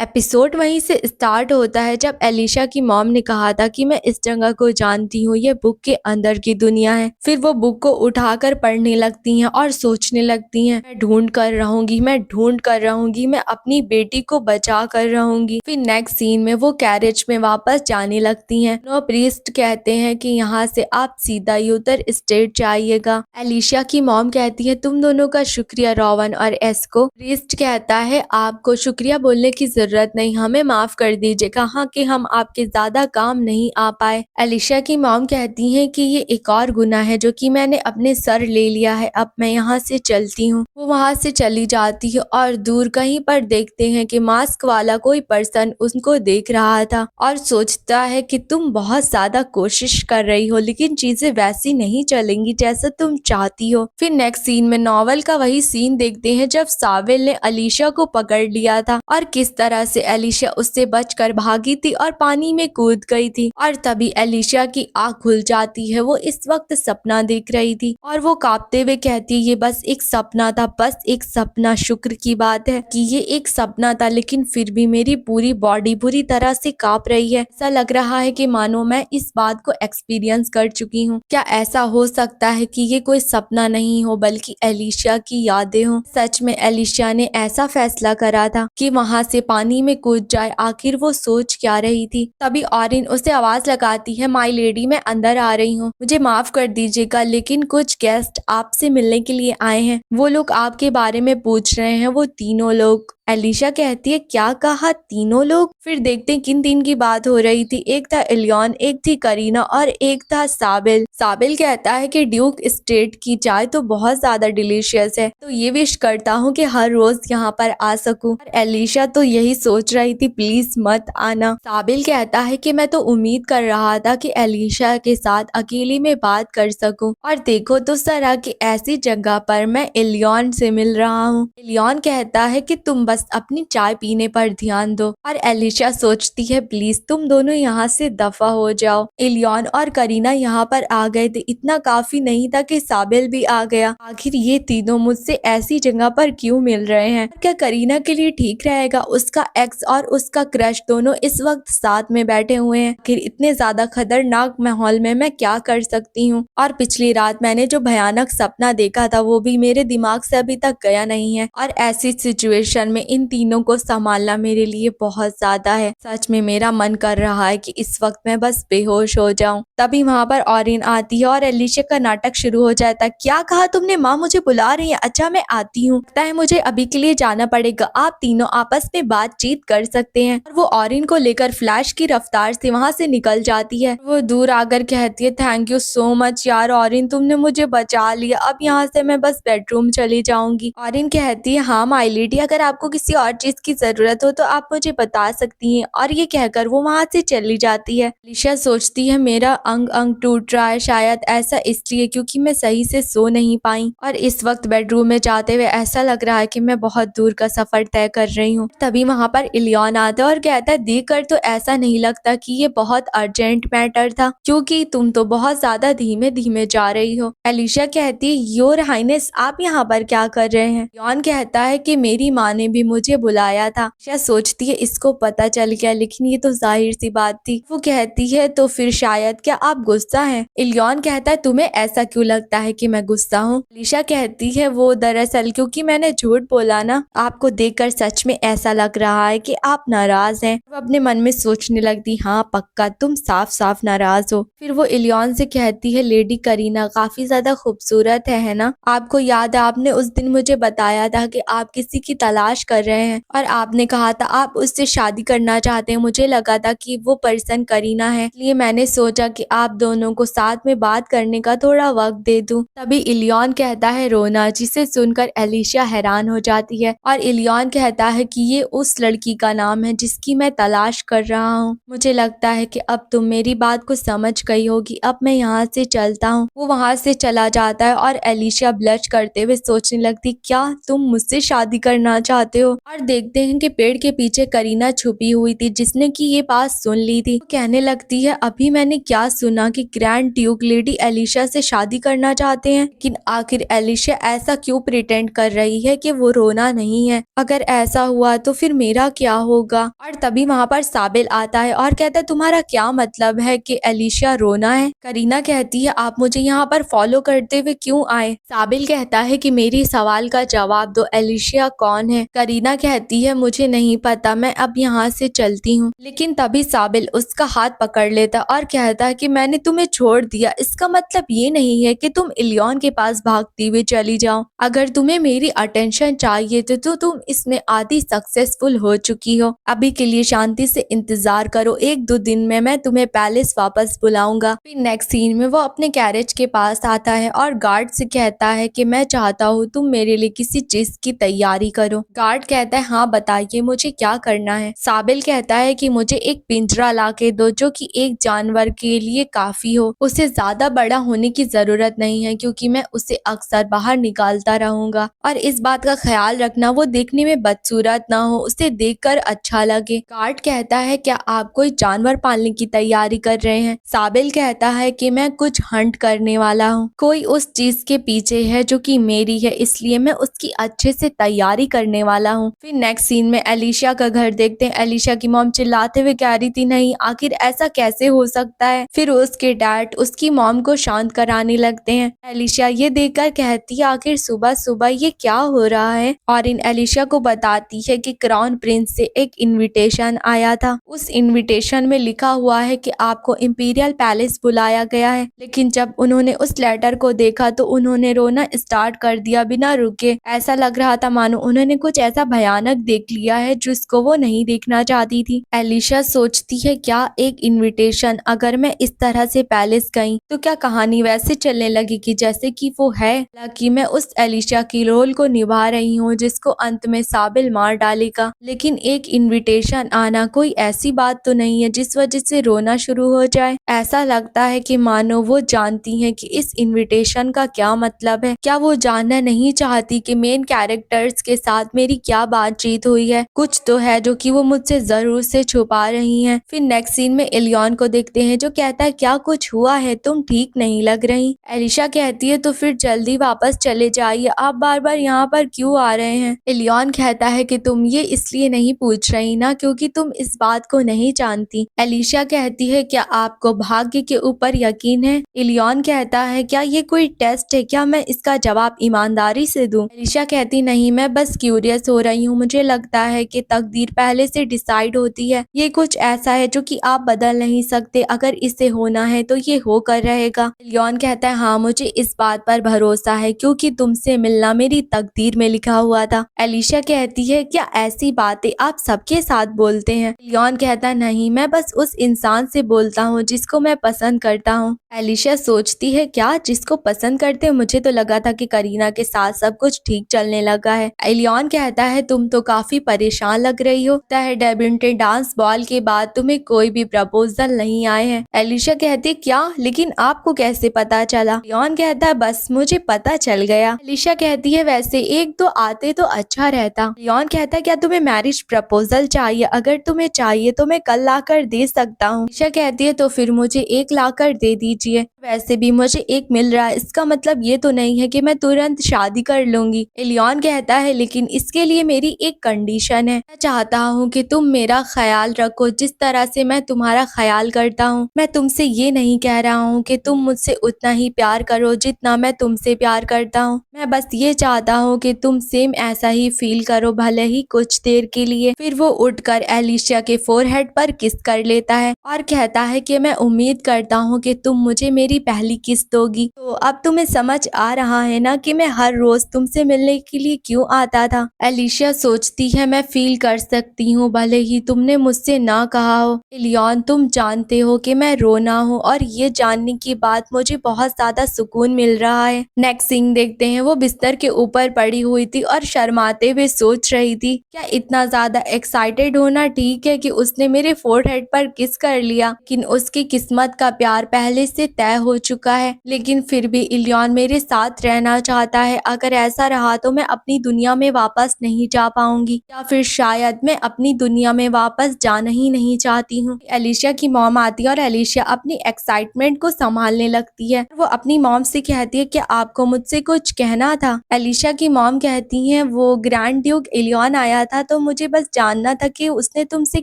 Episode वहीं से start होता है जब एलिशा की मॉम ने कहा था कि मैं इस जगह को जानती हूँ, ये बुक के अंदर की दुनिया है। फिर वो बुक को उठाकर पढ़ने लगती हैं और सोचने लगती हैं, मैं ढूंढ कर रहूंगी, मैं ढूंढ कर रहूंगी, मैं अपनी बेटी को बचा कर रहूंगी। फिर नेक्स्ट सीन में वो कैरेज में वापस जाने लगती हैं। नो प्रीस्ट कहते हैं कि यहाँ से आप सीधा ही उतर स्टेट जाइएगा। एलिशा की मॉम कहती है तुम दोनों का शुक्रिया रोवन और एस्को। प्रीस्ट कहता है आपको शुक्रिया बोलने की जरूरत नहीं, हमें माफ कर दीजिए, कहा कि हम आपके ज्यादा काम नहीं आ पाए। एलिशा की मॉम कहती हैं कि ये एक और गुनाह है जो कि मैंने अपने सर ले लिया है, अब मैं यहाँ से चलती हूँ। वो वहाँ से चली जाती है और दूर कहीं पर देखते हैं कि मास्क वाला कोई पर्सन उनको देख रहा था और सोचता है कि तुम बहुत ज्यादा कोशिश कर रही हो लेकिन चीजें वैसी नहीं चलेंगी जैसा तुम चाहती हो। फिर नेक्स्ट सीन में नॉवल का वही सीन देखते हैं जब साविल ने एलिशा को पकड़ लिया था और किस तरह से एलिशा उससे बचकर भागी थी और पानी में कूद गई थी। और तभी एलिशा की आँख खुल जाती है, वो इस वक्त सपना देख रही थी और वो कांपते हुए कहती है ये बस एक सपना था, बस एक सपना। शुक्र की बात है कि ये एक सपना था, लेकिन फिर भी मेरी पूरी बॉडी बुरी तरह से कांप रही है। ऐसा लग रहा है कि मानो मैं इस बात को एक्सपीरियंस कर चुकी हूँ। क्या ऐसा हो सकता है कि ये कोई सपना नहीं हो बल्कि एलिशा की यादें हों? सच में एलिशा ने ऐसा फैसला करा था कि वहाँ से पानी में कूद जाए। आखिर वो सोच क्या रही थी? तभी ऑरिन उसे आवाज लगाती है, माय लेडी मैं अंदर आ रही हूँ, मुझे माफ कर दीजिएगा लेकिन कुछ गेस्ट आपसे मिलने के लिए आए हैं। वो लोग आपके बारे में पूछ रहे हैं, वो तीनों लोग। एलिशा कहती है क्या कहा तीनों लोग? फिर देखते हैं किन तीन की बात हो रही थी। एक था इलियन, एक थी करीना और एक था साबिल। साबिल कहता है कि ड्यूक स्टेट की चाय तो बहुत ज्यादा डिलीशियस है, तो ये विश करता हूँ कि हर रोज यहाँ पर आ सकूं। और एलिशा तो यही सोच रही थी प्लीज मत आना। साबिल कहता है कि मैं तो उम्मीद कर रहा था कि एलिशा के साथ अकेले में बात कर सकूं और देखो तो सरा कि ऐसी जगह पर मैं इलियन से मिल रहा हूँ। इलियन कहता है कि तुम बस अपनी चाय पीने पर ध्यान दो और एलिशा सोचती है प्लीज तुम दोनों यहाँ से दफा हो जाओ। इलियन और करीना यहाँ पर आ गए थे, इतना काफी नहीं था कि साबिल भी आ गया। आखिर ये तीनों मुझसे ऐसी जगह पर क्यों मिल रहे हैं? क्या करीना के लिए ठीक रहेगा? उसका एक्स और उसका क्रश दोनों इस वक्त साथ में बैठे हुए हैं। आखिर इतने ज्यादा खतरनाक माहौल में मैं क्या कर सकती हूँ? और पिछली रात मैंने जो भयानक सपना देखा था वो भी मेरे दिमाग से अभी तक गया नहीं है और ऐसी सिचुएशन में इन तीनों को संभालना मेरे लिए बहुत ज्यादा है। सच में मेरा मन कर रहा है कि इस वक्त मैं बस बेहोश हो जाऊं। तभी वहाँ पर ऑरिन आती है और एलिशा का नाटक शुरू हो जाता है। क्या कहा तुमने? माँ मुझे बुला रही है। अच्छा मैं आती हूँ, लगता है मुझे अभी के लिए जाना पड़ेगा, आप तीनों आपस में बातचीत कर सकते हैं। और वो ऑरिन को लेकर फ्लैश की रफ्तार से वहाँ से निकल जाती है। वो दूर आकर कहती है थैंक यू सो मच यार ऑरिन, तुमने मुझे बचा लिया, अब यहाँ से मैं बस बेडरूम चली जाऊंगी। ऑरिन कहती है हाँ माय लेडी, अगर आपको किसी और चीज की जरूरत हो तो आप मुझे बता सकती हैं। और ये कहकर वो वहाँ से चली जाती है। एलिशा सोचती है मेरा अंग अंग टूट रहा है, शायद ऐसा इसलिए क्योंकि मैं सही से सो नहीं पाई और इस वक्त बेडरूम में जाते हुए ऐसा लग रहा है कि मैं बहुत दूर का सफर तय कर रही हूँ। तभी वहाँ पर इलियन आता है और कहता है देख कर तो ऐसा नहीं लगता कि ये बहुत अर्जेंट मैटर था, क्योंकि तुम तो बहुत ज्यादा धीमे धीमे जा रही हो। एलिशा कहती है योर हाइनेस आप यहाँ पर क्या कर रहे हैं? इलियन कहता है कि मेरी माँ ने भी मुझे बुलाया था। एलिशा सोचती है इसको पता चल गया, लेकिन ये तो जाहिर सी बात थी। वो कहती है तो फिर शायद क्या आप गुस्सा हैं? इलियन कहता है तुम्हें ऐसा क्यों लगता है कि मैं गुस्सा हूँ? एलिशा कहती है वो दरअसल क्योंकि मैंने झूठ बोला ना, आपको देखकर सच में ऐसा लग रहा है कि आप नाराज हैं। वो अपने मन में सोचने लगती हाँ पक्का तुम साफ साफ नाराज हो। फिर वो इलियन से कहती है लेडी करीना काफी ज्यादा खूबसूरत है ना? आपको याद है आपने उस दिन मुझे बताया था कि आप किसी की तलाश कर रहे हैं और आपने कहा था आप उससे शादी करना चाहते हैं। मुझे लगा था कि वो पर्सन करीना है, इसलिए मैंने सोचा कि आप दोनों को साथ में बात करने का थोड़ा वक्त दे दूं। तभी इलियन कहता है रोना, जिसे सुनकर एलिशा हैरान हो जाती है और इलियन कहता है कि ये उस लड़की का नाम है जिसकी मैं तलाश कर रहा हूँ। मुझे लगता है कि अब तुम मेरी बात को समझ गई होगी, अब मैं यहाँ से चलता हूँ। वो वहाँ से चला जाता है और एलिशा ब्लश करते हुए सोचने लगती क्या तुम मुझसे शादी करना चाहते हो? हो और देखते हैं कि पेड़ के पीछे करीना छुपी हुई थी जिसने कि ये बात सुन ली थी। वो कहने लगती है अभी मैंने क्या सुना कि ग्रैंड ड्यूक लेडी एलिशा से शादी करना चाहते हैं, लेकिन आखिर एलिशा ऐसा क्यों प्रिटेंड कर रही है कि वो रोना नहीं है? अगर ऐसा हुआ तो फिर मेरा क्या होगा? और तभी वहाँ पर साबिल आता है और कहता है तुम्हारा क्या मतलब है कि एलिशा रोना है? करीना कहती है आप मुझे यहाँ पर फॉलो करते हुए क्यों आए? साबिल कहता है कि मेरी सवाल का जवाब दो, एलिशा कौन है? करीना कहती है मुझे नहीं पता, मैं अब यहाँ से चलती हूँ। लेकिन तभी साबिल उसका हाथ पकड़ लेता और कहता है कि मैंने तुम्हें छोड़ दिया, इसका मतलब ये नहीं है कि तुम इलियन के पास भागती हुई चली जाओ। अगर तुम्हें मेरी अटेंशन चाहिए तो तुम इसमें आधी सक्सेसफुल हो चुकी हो। अभी के लिए शांति से इंतजार करो, 1-2 दिन में मैं तुम्हें पैलेस वापस बुलाऊंगा। फिर नेक्स्ट सीन में वो अपने कैरेज के पास आता है और गार्ड से कहता है कि मैं चाहता हूँ तुम मेरे लिए किसी चीज की तैयारी करो। गार्ड कहता है हाँ बताइए मुझे क्या करना है। साबिल कहता है कि मुझे एक पिंजरा ला के दो जो कि एक जानवर के लिए काफी हो, उसे ज्यादा बड़ा होने की जरूरत नहीं है क्योंकि मैं उसे अक्सर बाहर निकालता रहूंगा और इस बात का ख्याल रखना वो देखने में बदसूरत ना हो, उसे देखकर अच्छा लगे। गार्ड कहता है क्या आप कोई जानवर पालने की तैयारी कर रहे हैं? साबिल कहता है कि मैं कुछ हंट करने वाला हूँ, कोई उस चीज के पीछे है जो कि मेरी है, इसलिए मैं उसकी अच्छे से तैयारी करने वाला हूँ। फिर नेक्स्ट सीन में एलिशा का घर देखते हैं। एलिशा की मॉम चिल्लाते हुए कह रही थी नहीं आखिर ऐसा कैसे हो सकता है। फिर उसके डैड उसकी मॉम को शांत कराने लगते हैं। एलिशा ये देखकर कहती है आखिर सुबह सुबह ये क्या हो रहा है, और इन एलिशा को बताती है कि क्राउन प्रिंस से एक इनविटेशन आया था। उस इनविटेशन में लिखा हुआ है कि आपको इंपीरियल पैलेस बुलाया गया है। लेकिन जब उन्होंने उस लेटर को देखा तो उन्होंने रोना स्टार्ट कर दिया बिना रुके। ऐसा लग रहा था मानो उन्होंने कुछ ऐसा भयानक देख लिया है जिसको वो नहीं देखना चाहती थी। एलिशा सोचती है क्या एक इनविटेशन, अगर मैं इस तरह से पैलेस गई तो क्या कहानी वैसे चलने लगेगी जैसे कि वो है। हालांकि मैं उस एलिशा की रोल को निभा रही हूँ जिसको अंत में साबिल मार डालेगा, लेकिन एक इनविटेशन आना कोई ऐसी बात तो नहीं है जिस वजह से रोना शुरू हो जाए। ऐसा लगता है कि मानो वो जानती हैं कि इस इनविटेशन का क्या मतलब है। क्या वो जानना नहीं चाहती कि मेन कैरेक्टर्स के साथ मेरी क्या बातचीत हुई है? कुछ तो है जो कि वो मुझसे जरूर से छुपा रही हैं। फिर नेक्स्ट सीन में इलियन को देखते हैं जो कहता है क्या कुछ हुआ है, तुम ठीक नहीं लग रही। एलिशा कहती है तो फिर जल्दी वापस चले जाइए, आप बार बार यहाँ पर क्यों आ रहे हैं? इलियन कहता है कि तुम ये इसलिए नहीं पूछ रही ना क्योंकि तुम इस बात को नहीं जानती। एलिशा कहती है क्या आपको भाग्य के ऊपर यकीन है? इलियन कहता है क्या ये कोई टेस्ट है, क्या मैं इसका जवाब ईमानदारी से दूं? एलिशा कहती नहीं मैं बस क्यूरियस हो रही हूँ, मुझे लगता है कि तकदीर पहले से डिसाइड होती है, ये कुछ ऐसा है जो कि आप बदल नहीं सकते, अगर इसे होना है तो ये होकर रहेगा। इलियन कहता है हाँ मुझे इस बात पर भरोसा है क्योंकि तुमसे मिलना मेरी तकदीर में लिखा हुआ था। एलिशा कहती है क्या ऐसी बातें आप सबके साथ बोलते हैं? इलियन कहता है नहीं मैं बस उस इंसान से बोलता हूँ जिसको मैं पसंद करता हूँ। एलिशा सोचती है क्या जिसको पसंद करते हो, मुझे तो लगा था कि करीना के साथ सब कुछ ठीक चलने लगा है। इलियन कहता है तुम तो काफी परेशान लग रही हो, डेब्यूटेंट डांस बॉल के बाद तुम्हें कोई भी प्रपोजल नहीं आए हैं। एलिशा कहती है क्या, लेकिन आपको कैसे पता चला? इलियन कहता है बस मुझे पता चल गया। एलिशा कहती है वैसे एक दो आते तो अच्छा रहता। इलियन कहता है क्या तुम्हें मैरिज प्रपोजल चाहिए? अगर तुम्हें चाहिए तो मैं कल लाकर दे सकता हूँ। एलिशा कहती है तो फिर मुझे एक लाकर दे दीजिए, वैसे भी मुझे एक मिल रहा है, इसका मतलब ये तो नहीं है कि मैं तुरंत शादी कर लूंगी। इलियन कहता है लेकिन इसके लिए मेरी एक कंडीशन है, मैं चाहता हूँ कि तुम मेरा ख्याल रखो जिस तरह से मैं तुम्हारा ख्याल करता हूँ। मैं तुमसे ये नहीं कह रहा हूँ कि तुम मुझसे उतना ही प्यार करो जितना मैं तुमसे प्यार करता हूँ, मैं बस ये चाहता हूँ कि तुम सेम ऐसा ही फील करो, भले ही कुछ देर के लिए। फिर वो उठकर एलिशा के फोरहेड पर किस कर लेता है और कहता है कि मैं उम्मीद करता हूँ कि तुम मुझे मेरी पहली किस दोगी। तो अब तुम्हें समझ आ रहा है ना कि मैं हर रोज तुमसे मिलने के लिए क्यों आता था। एलिशा सोचती है मैं फील कर सकती हूँ भले ही तुमने मुझसे ना कहा हो। इलियन तुम जानते हो कि मैं रोना हूँ और ये जानने की बात मुझे बहुत ज्यादा सुकून मिल रहा है। नेक्स्ट सीन देखते हैं वो बिस्तर के ऊपर पड़ी हुई थी और शर्माते हुए सोच रही थी क्या इतना ज्यादा एक्साइटेड होना ठीक है कि उसने मेरे फोरहेड पर किस कर लिया, लेकिन उसकी किस्मत का प्यार पहले से तय हो चुका है। लेकिन फिर भी इलियन मेरे साथ रहना चाहता है, अगर ऐसा रहा तो मैं अपनी दुनिया में वापस नहीं नहीं जा पाऊंगी, या फिर शायद मैं अपनी दुनिया में वापस जाना ही नहीं चाहती हूँ। एलिशा की मॉम आती है और एलिशा अपनी एक्साइटमेंट को संभालने लगती है। वो अपनी मॉम से कहती है कि आपको मुझसे कुछ कहना था। एलिशा की मॉम कहती है वो ग्रैंड ड्यूक इलियन आया था, तो मुझे बस जानना था कि उसने तुमसे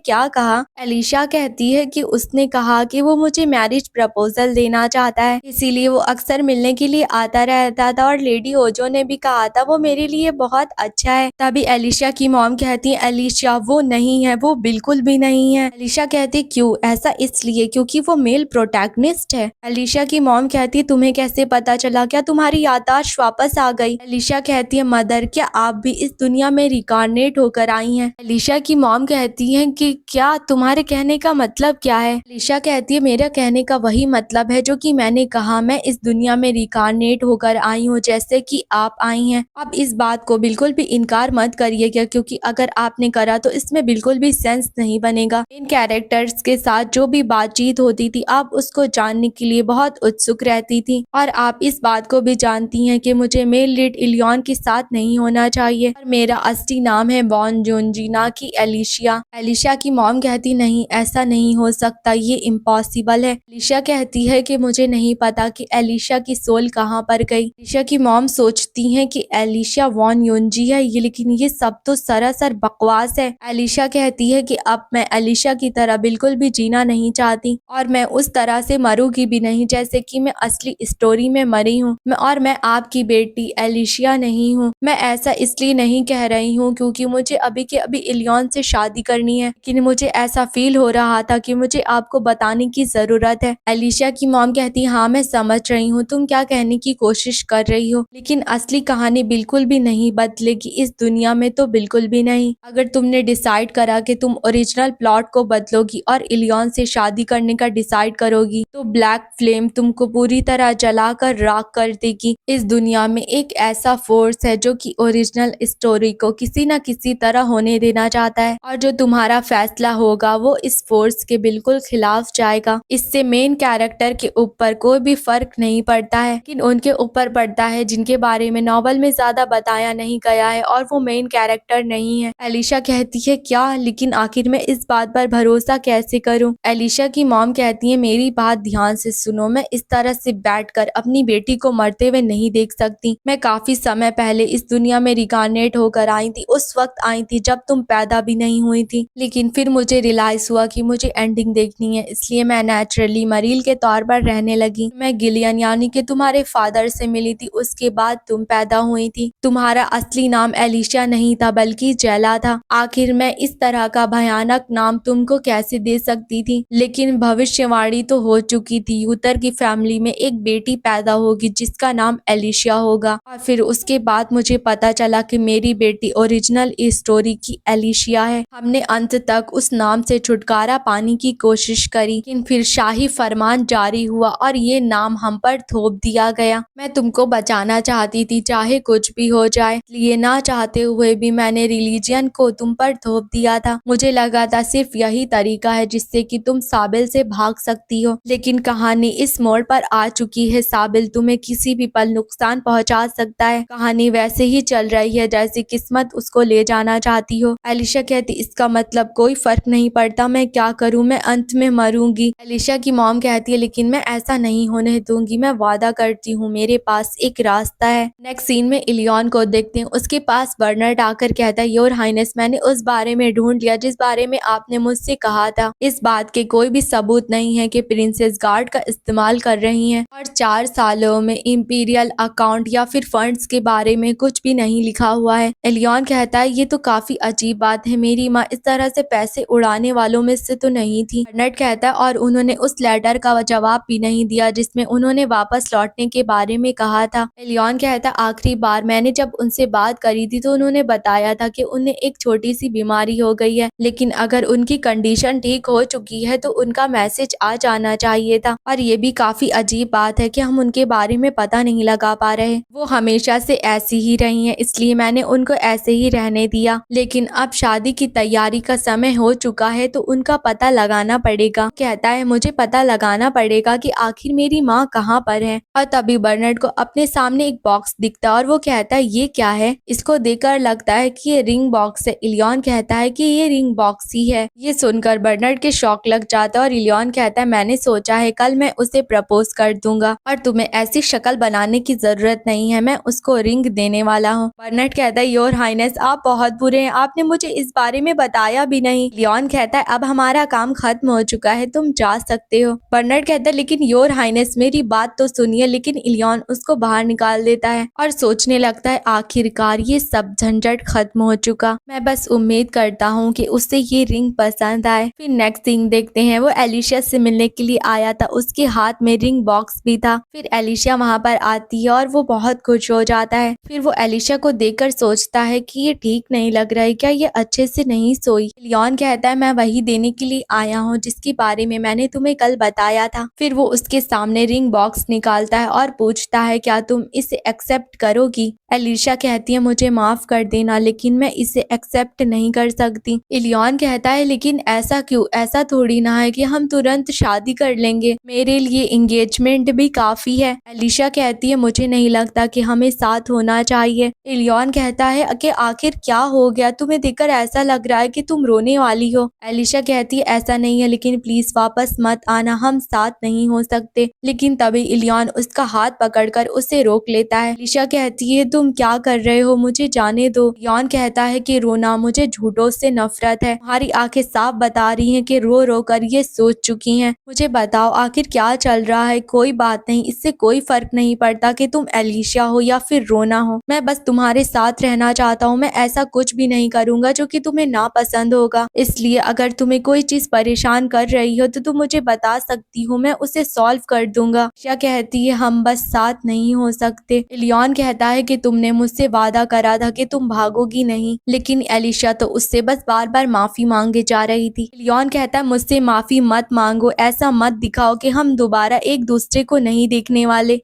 क्या कहा। एलिशा कहती है कि उसने कहा कि वो मुझे मैरिज प्रपोजल देना चाहता है, इसीलिए वो अक्सर मिलने के लिए आता रहता था, और लेडी ओजो ने भी कहा था वो मेरे लिए बहुत अच्छा है। तभी एलिशा की मॉम कहती है एलिशा वो नहीं है, वो बिल्कुल भी नहीं है। एलिशा कहती क्यों? ऐसा इसलिए क्योंकि वो मेल प्रोटैगनिस्ट है। एलिशा की मॉम कहती तुम्हें कैसे पता चला? क्या तुम्हारी याददाश्त वापस आ गई? एलिशा कहती है मदर, क्या आप भी इस दुनिया में रिकार्नेट होकर आई हैं? एलिशा की मॉम कहती है कि क्या तुम्हारे कहने का मतलब क्या है? एलिशा कहती है मेरा कहने का वही मतलब है जो कि मैंने कहा, मैं इस दुनिया में रिकार्नेट होकर आई हूँ जैसे कि आप आई हैं। अब इस बात को बिल्कुल भी इनकार मत करिएगा, क्योंकि अगर आपने करा तो इसमें बिल्कुल भी सेंस नहीं बनेगा। इन कैरेक्टर्स के साथ जो भी बातचीत होती थी आप उसको जानने के लिए बहुत उत्सुक रहती थी, और आप इस बात को भी जानती हैं कि मुझे मेल लीड इलियन के साथ नहीं होना चाहिए, और मेरा असली नाम है वॉन जोन्जी, ना कि एलिशा। एलिशा की मॉम कहती नहीं, ऐसा नहीं हो सकता, ये इम्पॉसिबल है। एलिशा कहती है कि मुझे नहीं पता कि एलिशा की सोल कहाँ पर गई। एलिशा की मॉम सोचती हैं कि एलिशा वॉन योंजी है, ये लेकिन ये सब तो सरासर बकवास है। एलिशा कहती है कि अब मैं एलिशा की तरह बिल्कुल भी जीना नहीं चाहती, और मैं उस तरह से मरूंगी भी नहीं जैसे कि मैं असली स्टोरी में मरी हूँ। और मैं आपकी बेटी एलिशा नहीं हूँ। मैं ऐसा इसलिए नहीं कह रही हूँ क्योंकि मुझे अभी के अभी इलियन से शादी करनी है, लेकिन मुझे ऐसा फील हो रहा था कि मुझे आपको बताने की जरूरत है। एलिशा की मॉम कहती हाँ मैं समझ रही हूँ तुम क्या कहने की कोशिश कर रही हो, लेकिन असली कहानी बिल्कुल भी नहीं बदलेगी इस दुनिया में, तो बिल्कुल भी नहीं। अगर तुमने डिसाइड करा कि तुम ओरिजिनल प्लॉट को बदलोगी और इलियन से शादी करने का डिसाइड करोगी, तो ब्लैक फ्लेम तुमको पूरी तरह जलाकर राख कर देगी। इस दुनिया में एक ऐसा फोर्स है जो कि ओरिजिनल स्टोरी को किसी न किसी तरह होने देना चाहता है, और जो तुम्हारा फैसला होगा वो इस फोर्स के बिल्कुल खिलाफ जाएगा। इससे मेन कैरेक्टर के ऊपर कोई भी फर्क नहीं पड़ता है, लेकिन उनके ऊपर पड़ता है जिनके बारे में नॉवल में ज्यादा बताया नहीं गया है, और वो मेन कैरेक्टर नहीं है। एलिशा कहती है क्या? लेकिन आखिर मैं इस बात पर भरोसा कैसे करूं? एलिशा की मॉम कहती है मेरी बात ध्यान से सुनो, मैं इस तरह से बैठकर अपनी बेटी को मरते हुए नहीं देख सकती। मैं काफी समय पहले इस दुनिया में रिकार्नेट होकर आई थी, उस वक्त आई थी जब तुम पैदा भी नहीं हुई थी, लेकिन फिर मुझे रियलाइज हुआ कि मुझे एंडिंग देखनी है, इसलिए मैं नेचुरली मरील के तौर पर रहने लगी। मैं गिलियन यानी कि तुम्हारे फादर से मिली थी, उसके बाद तुम पैदा हुई थी। तुम्हारा असली नाम एलिशा नहीं था बल्कि जैला था। आखिर मैं इस तरह का भयानक नाम तुमको कैसे दे सकती थी? लेकिन भविष्यवाणी तो हो चुकी थी, यूतर की फैमिली में एक बेटी पैदा होगी जिसका नाम एलिशा होगा, और फिर उसके बाद मुझे पता चला कि मेरी बेटी ओरिजिनल स्टोरी की एलिशा है। हमने अंत तक उस नाम से छुटकारा पाने की कोशिश करी, लेकिन फिर शाही फरमान जारी हुआ और ये नाम हम पर थोप दिया गया। मैं तुमको बचाना चाहती थी चाहे कुछ भी हो जाए, इसलिए ना चाहते हुए भी मैंने रिलीजियन को तुम पर थोप दिया था। मुझे लगा था सिर्फ यही तरीका है जिससे कि तुम साबिल से भाग सकती हो, लेकिन कहानी इस मोड़ पर आ चुकी है। साबिल तुम्हें किसी भी पल नुकसान पहुंचा सकता है। कहानी वैसे ही चल रही है जैसी किस्मत उसको ले जाना चाहती हो। एलिशा कहती इसका मतलब कोई फर्क नहीं पड़ता, मैं क्या करूं, मैं अंत में मरूंगी। एलिशा की मॉम कहती है लेकिन मैं ऐसा नहीं होने दूंगी, मैं वादा करती हूँ मेरे पास एक रास्ता है। नेक्स्ट सीन में इलियन को देखते हैं, उसके पास बर्नर्ड आकर कहता है योर हाइनेस, मैंने उस बारे में ढूंढ लिया जिस बारे में आपने मुझसे कहा था। इस बात के कोई भी सबूत नहीं है कि प्रिंसेस गार्ड का इस्तेमाल कर रही हैं, और 4 सालों में इंपीरियल अकाउंट या फिर फंड्स के बारे में कुछ भी नहीं लिखा हुआ है। इलियन कहता है ये तो काफी अजीब बात है, मेरी माँ इस तरह से पैसे उड़ाने वालों में से तो नहीं थी। बर्नर्ड कहता है और उन्होंने उस लेटर का जवाब भी नहीं दिया जिसमें उन्होंने वापस लौटने के बारे में कहा था। इलियन कहता है आखिरी बार मैंने जब उनसे बात करी थी तो उन्होंने बताया था कि उन्हें एक छोटी सी बीमारी हो गई है, लेकिन अगर उनकी कंडीशन ठीक हो चुकी है तो उनका मैसेज आ जाना चाहिए था। और ये भी काफी अजीब बात है कि हम उनके बारे में पता नहीं लगा पा रहे। वो हमेशा से ऐसी ही रही हैं, इसलिए मैंने उनको ऐसे ही रहने दिया, लेकिन अब शादी की तैयारी का समय हो चुका है तो उनका पता लगाना पड़ेगा। कहता है मुझे पता लगाना पड़ेगा कि आखिर मेरी माँ कहाँ पर है। और तभी बर्नर्ड को अपने सामने एक बॉक्स दिखता है और वो कहता है ये क्या है? इसको देखकर सुनकर लगता है कि ये रिंग बॉक्स है। इलियन कहता है कि ये रिंग बॉक्स ही है। ये सुनकर बर्नार्ड के शौक लग जाता है और इलियन कहता है मैंने सोचा है कल मैं उसे प्रपोज कर दूंगा और तुम्हें ऐसी शक्ल बनाने की जरूरत नहीं है, मैं उसको रिंग देने वाला हूँ। बर्नार्ड कहता है योर हाइनेस आप बहुत बुरे हैं, आपने मुझे इस बारे में बताया भी नहीं। इलियन कहता है अब हमारा काम खत्म हो चुका है, तुम जा सकते हो। बर्नार्ड कहता है लेकिन योर हाइनेस मेरी बात तो सुनिए, लेकिन इलियन उसको बाहर निकाल देता है और सोचने लगता है आखिरकार ये सब झंझट खत्म हो चुका, मैं बस उम्मीद करता हूँ कि उसे ये रिंग पसंद आए। फिर नेक्स्ट सीन देखते हैं, वो एलिशा से मिलने के लिए आया था, उसके हाथ में रिंग बॉक्स भी था। फिर एलिशा वहाँ पर आती है और वो बहुत खुश हो जाता है। फिर वो एलिशा को देखकर सोचता है कि ये ठीक नहीं लग रहा है, क्या ये अच्छे से नहीं सोई। इलियन कहता है मैं वही देने के लिए आया हूँ जिसके बारे में मैंने तुम्हें कल बताया था। फिर वो उसके सामने रिंग बॉक्स निकालता है और पूछता है क्या तुम इसे एक्सेप्ट करोगी। एलिशा कहती है मुझे माफ कर देना लेकिन मैं इसे एक्सेप्ट नहीं कर सकती। इलियन कहता है लेकिन ऐसा क्यों, ऐसा थोड़ी ना है कि हम तुरंत शादी कर लेंगे, मेरे लिए एंगेजमेंट भी काफी है। एलिशा कहती है मुझे नहीं लगता कि हमें साथ होना चाहिए। इलियन कहता है कि आखिर क्या हो गया, तुम्हें देखकर ऐसा लग रहा है कि तुम रोने वाली हो। एलिशा कहती है ऐसा नहीं है लेकिन प्लीज वापस मत आना, हम साथ नहीं हो सकते। लेकिन तभी इलियन उसका हाथ पकड़कर उसे रोक लेता है। एलिशा कहती है तुम क्या कर रहे हो, मुझे जाने दो। इलियन कहता है कि रोना मुझे झूठों से नफरत है, तुम्हारी आंखें साफ बता रही हैं कि रो रो कर ये सोच चुकी हैं। मुझे बताओ आखिर क्या चल रहा है। कोई बात नहीं, इससे कोई फर्क नहीं पड़ता कि तुम एलिशा हो या फिर रोना हो, मैं बस तुम्हारे साथ रहना चाहता हूँ। मैं ऐसा कुछ भी नहीं करूंगा जो कि तुम्हें ना पसंद होगा, इसलिए अगर तुम्हें कोई चीज परेशान कर रही हो तो तुम मुझे बता सकती हो, मैं उसे सॉल्व कर दूंगा। एलिशा कहती है हम बस साथ नहीं हो सकते। इलियन कहता है कि तुमने मुझसे वादा करा था कि तुम भागोगी नहीं, लेकिन एलिशा तो उससे बस बार बार माफी मांगे जा रही थी। इलियन कहता है मुझसे माफी मत मांगो, ऐसा मत दिखाओ कि हम दोबारा एक दूसरे को नहीं देखने वाले।